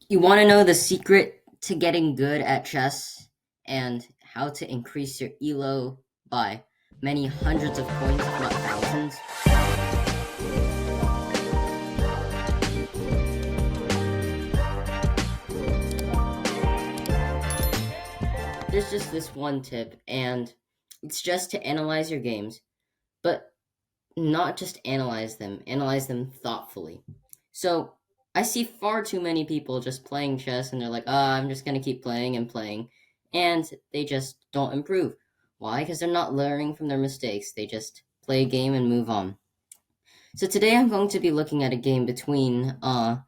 You want to know the secret to getting good at chess and how to increase your ELO by many hundreds of points, if not thousands? There's just this one tip, and it's just to analyze your games, but not just analyze them thoughtfully. So I see far too many people just playing chess and they're like, I'm just going to keep playing and playing. And they just don't improve. Why? Because they're not learning from their mistakes. They just play a game and move on. So today I'm going to be looking at a game between a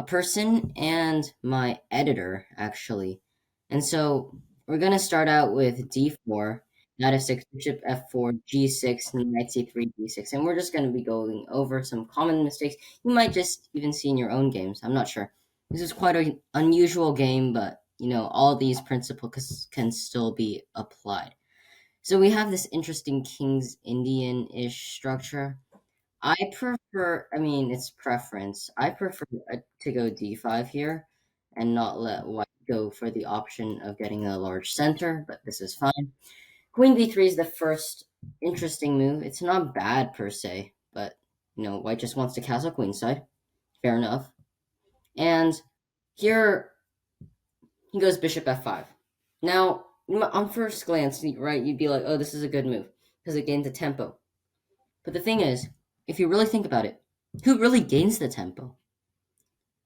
person and my editor, actually. And so we're going to start out with d4, knight f6, bishop f4, g6, knight c3, d6. And we're just going to be going over some common mistakes you might just even see in your own games. I'm not sure. This is quite an unusual game, but all these principles can still be applied. So we have this interesting King's Indian-ish structure. I mean, it's preference. I prefer to go d5 here and not let white go for the option of getting a large center, but this is fine. Queen d3 is the first interesting move. It's not bad per se, but white just wants to castle queenside. Fair enough. And here he goes bishop f5. Now, on first glance, right, you'd be like, oh, this is a good move because it gains the tempo. But the thing is, if you really think about it, who really gains the tempo?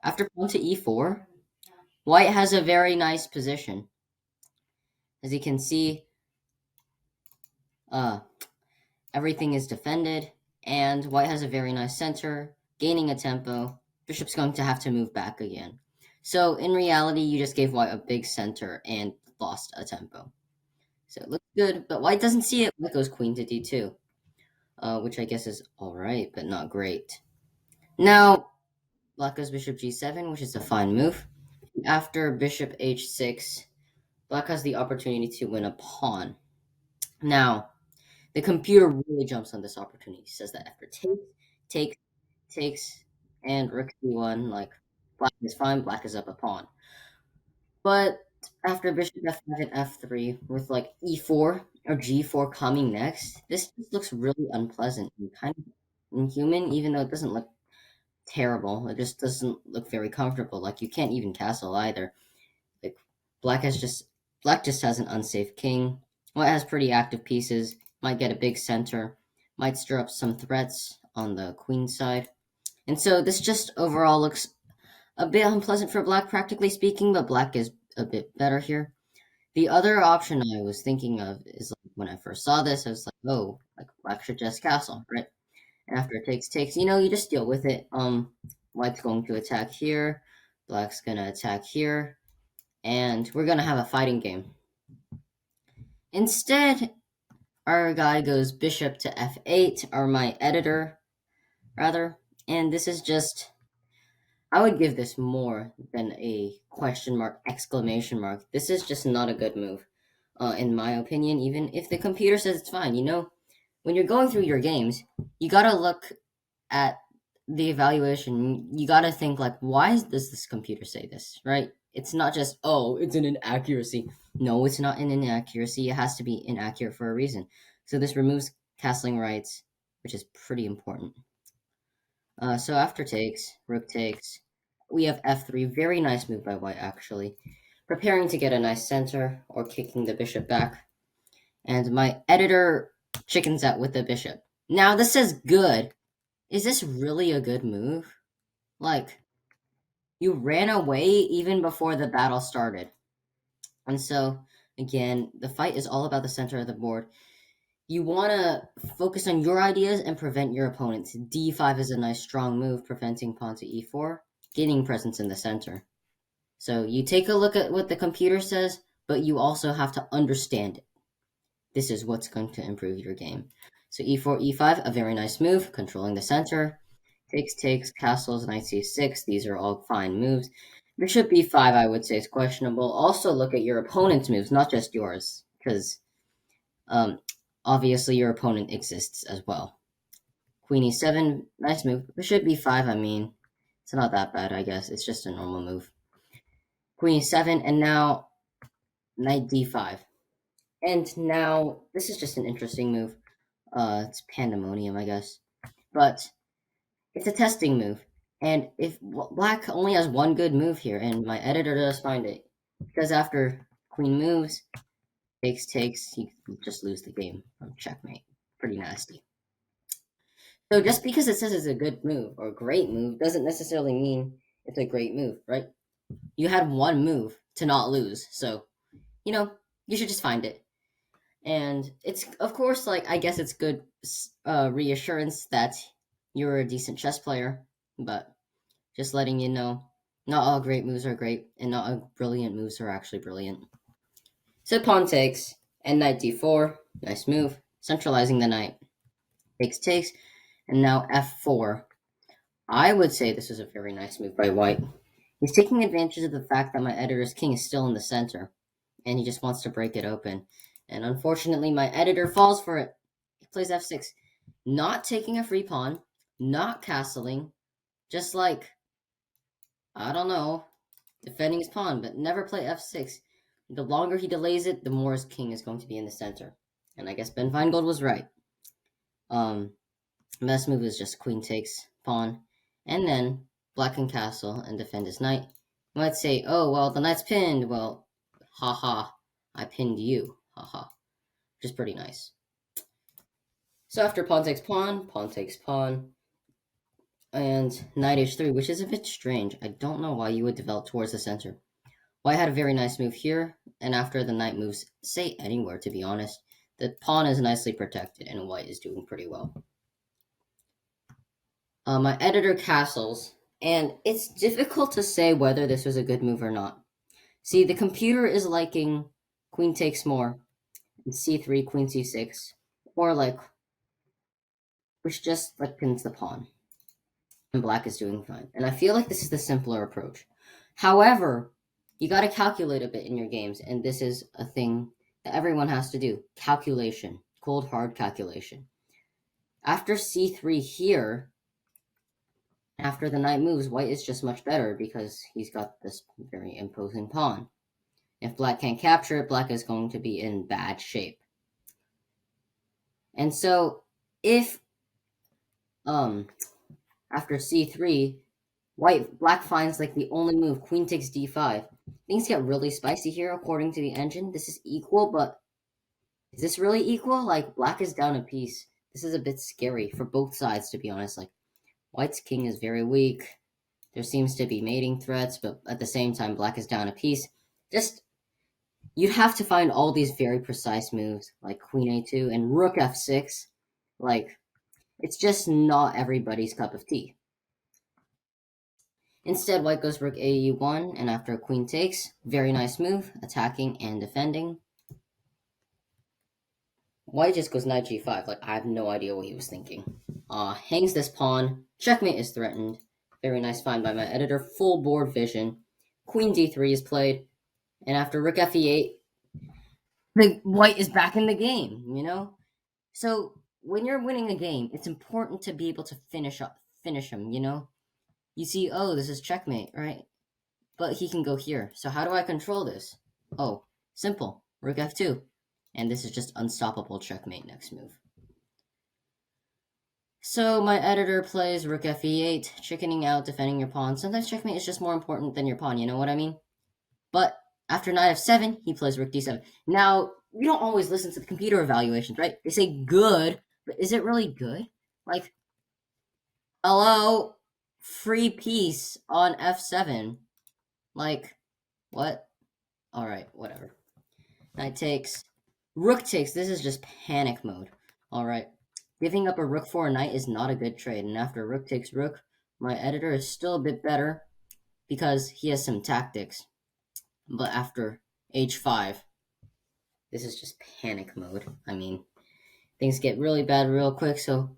After pawn to e4, white has a very nice position. As you can see, uh, everything is defended, and white has a very nice center, gaining a tempo. Bishop's going to have to move back again. So in reality, you just gave white a big center and lost a tempo. So it looks good, but white doesn't see it. White goes queen to d2, which I guess is all right, but not great. Now, black goes bishop g7, which is a fine move. After bishop h6, black has the opportunity to win a pawn. Now, the computer really jumps on this opportunity. Says that after takes, takes, and rook d1, like black is fine, black is up a pawn. But after bishop f5 and f3, with like e4 or g4 coming next, this just looks really unpleasant and kind of inhuman, even though it doesn't look terrible. It just doesn't look very comfortable. Like you can't even castle either. Like black has just black just has an unsafe king. White has pretty active pieces. Might get a big center. Might stir up some threats on the queen side. And so this just overall looks a bit unpleasant for black, practically speaking, but black is a bit better here. The other option I was thinking of is like when I first saw this, I was like, oh, like black should just castle, right? And after it takes, you just deal with it. White's going to attack here, black's gonna attack here, and we're gonna have a fighting game. Instead, our guy goes bishop to f8, or my editor, rather, and this is just, I would give this more than a question mark, exclamation mark. This is just not a good move, in my opinion, even if the computer says it's fine. When you're going through your games, you gotta look at the evaluation. You gotta think, like, why does this computer say this, right? It's not just, oh, it's an inaccuracy. No, it's not an inaccuracy. It has to be inaccurate for a reason. So this removes castling rights, which is pretty important. So after takes, rook takes, we have f3. Very nice move by white, actually. Preparing to get a nice center or kicking the bishop back. And my editor chickens out with the bishop. Now this is good. Is this really a good move? Like, you ran away even before the battle started. And so, again, the fight is all about the center of the board. You want to focus on your ideas and prevent your opponent's. d5 is a nice strong move, preventing pawn to e4, gaining presence in the center. So you take a look at what the computer says, but you also have to understand it. This is what's going to improve your game. So e4, e5, a very nice move, controlling the center. Takes, castles, knight c6. These are all fine moves. Bishop b5, I would say, is questionable. Also look at your opponent's moves, not just yours, because um, obviously your opponent exists as well. Queen e7, nice move. Bishop b5, I mean, it's not that bad, I guess. It's just a normal move. queen e7, and now knight d5. And now this is just an interesting move. It's pandemonium, I guess, but it's a testing move. And if black only has one good move here, and my editor does find it, because after queen moves, takes, you just lose the game from checkmate. Pretty nasty. So just because it says it's a good move or a great move doesn't necessarily mean it's a great move, right? You had one move to not lose, so you know you should just find it. And it's of course like I guess it's good reassurance that you're a decent chess player, but just letting you know, not all great moves are great, and not all brilliant moves are actually brilliant. So pawn takes, and knight d4, nice move, centralizing the knight. Takes, and now f4. I would say this is a very nice move by white. He's taking advantage of the fact that my editor's king is still in the center, and he just wants to break it open. And unfortunately, my editor falls for it. He plays f6, not taking a free pawn, not castling, just like, I don't know, defending his pawn, but never play f6. The longer he delays it, the more his king is going to be in the center. And I guess Ben Feingold was right. Best move is just queen takes pawn, and then black can castle and defend his knight. You might say, oh, well, the knight's pinned. Well, haha, I pinned you. Haha, which is pretty nice. So after pawn takes pawn, and knight h3, which is a bit strange. I don't know why you would develop towards the center. White had a very nice move here, and after the knight moves, say anywhere to be honest, the pawn is nicely protected, and white is doing pretty well. My editor castles, and it's difficult to say whether this was a good move or not. See, the computer is liking queen takes more, and c3, queen c6, or like, which just like pins the pawn, and black is doing fine. And I feel like this is the simpler approach. However, you got to calculate a bit in your games, and this is a thing that everyone has to do. Calculation, cold hard calculation. After c3 here, after the knight moves, white is just much better because he's got this very imposing pawn. If black can't capture it, black is going to be in bad shape. And so, if after c3, black finds like the only move, queen takes d5, things get really spicy here according to the engine. This is equal, but is this really equal? Like, black is down a piece. This is a bit scary for both sides, to be honest. Like, white's king is very weak. There seems to be mating threats, but at the same time, black is down a piece. Just, you'd have to find all these very precise moves, like queen a2 and rook f6. Like, it's just not everybody's cup of tea. Instead, white goes rook ae1, and after queen takes, very nice move, attacking and defending. White just goes knight g5. Like, I have no idea what he was thinking. Hangs this pawn. Checkmate is threatened. Very nice find by my editor. Full board vision. Queen d3 is played. And after rook fe8, the white is back in the game, you know? So, when you're winning a game, it's important to be able to finish him, you know? You see, oh, this is checkmate, right? But he can go here. So how do I control this? Oh, simple. Rook f2. And this is just unstoppable checkmate next move. So my editor plays rook fe8, chickening out, defending your pawn. Sometimes checkmate is just more important than your pawn, you know what I mean? But after knight f7, he plays rook d7. Now, we don't always listen to the computer evaluations, right? They say good, but is it really good? Like, hello, free piece on f7. Like, what? Alright, whatever. Knight takes. Rook takes. This is just panic mode. Alright. Giving up a rook for a knight is not a good trade. And after rook takes rook, my editor is still a bit better because he has some tactics. But after h5, this is just panic mode. I mean, things get really bad real quick, so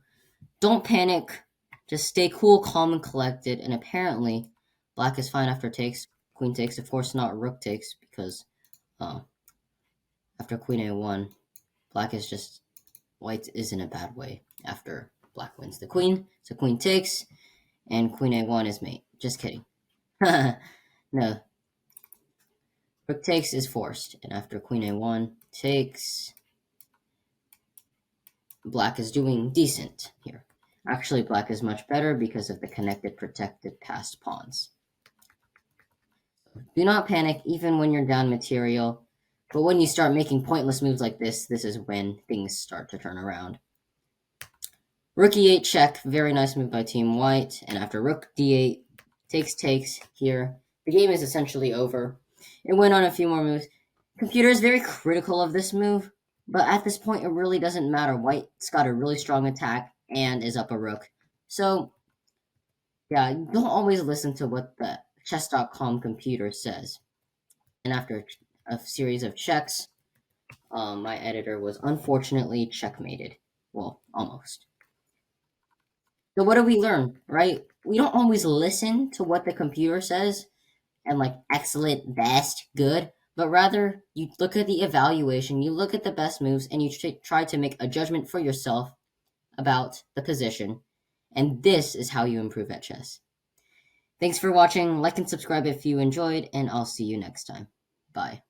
don't panic. Just stay cool, calm, and collected. And apparently, black is fine after takes. Queen takes, of course, not rook takes because after queen a1, black is just, white is in a bad way after black wins the queen. So queen takes, and queen a1 is mate. Just kidding. No. Rook takes is forced, and after queen a1 takes, black is doing decent here. Actually, black is much better because of the connected, protected, passed pawns. Do not panic even when you're down material, but when you start making pointless moves like this is when things start to turn around. Rook e8 check, very nice move by Team White, and after rook d8 takes here, the game is essentially over. It went on a few more moves. Computer is very critical of this move, but at this point it really doesn't matter. White's got a really strong attack and is up a rook. So, yeah, don't always listen to what the chess.com computer says. And after a series of checks, my editor was unfortunately checkmated. Well, almost. So what do we learn, right? We don't always listen to what the computer says and like excellent, best, good, but rather you look at the evaluation, you look at the best moves, and you try to make a judgment for yourself about the position. And this is how you improve at chess. Thanks for watching. Like and subscribe if you enjoyed, and I'll see you next time. Bye.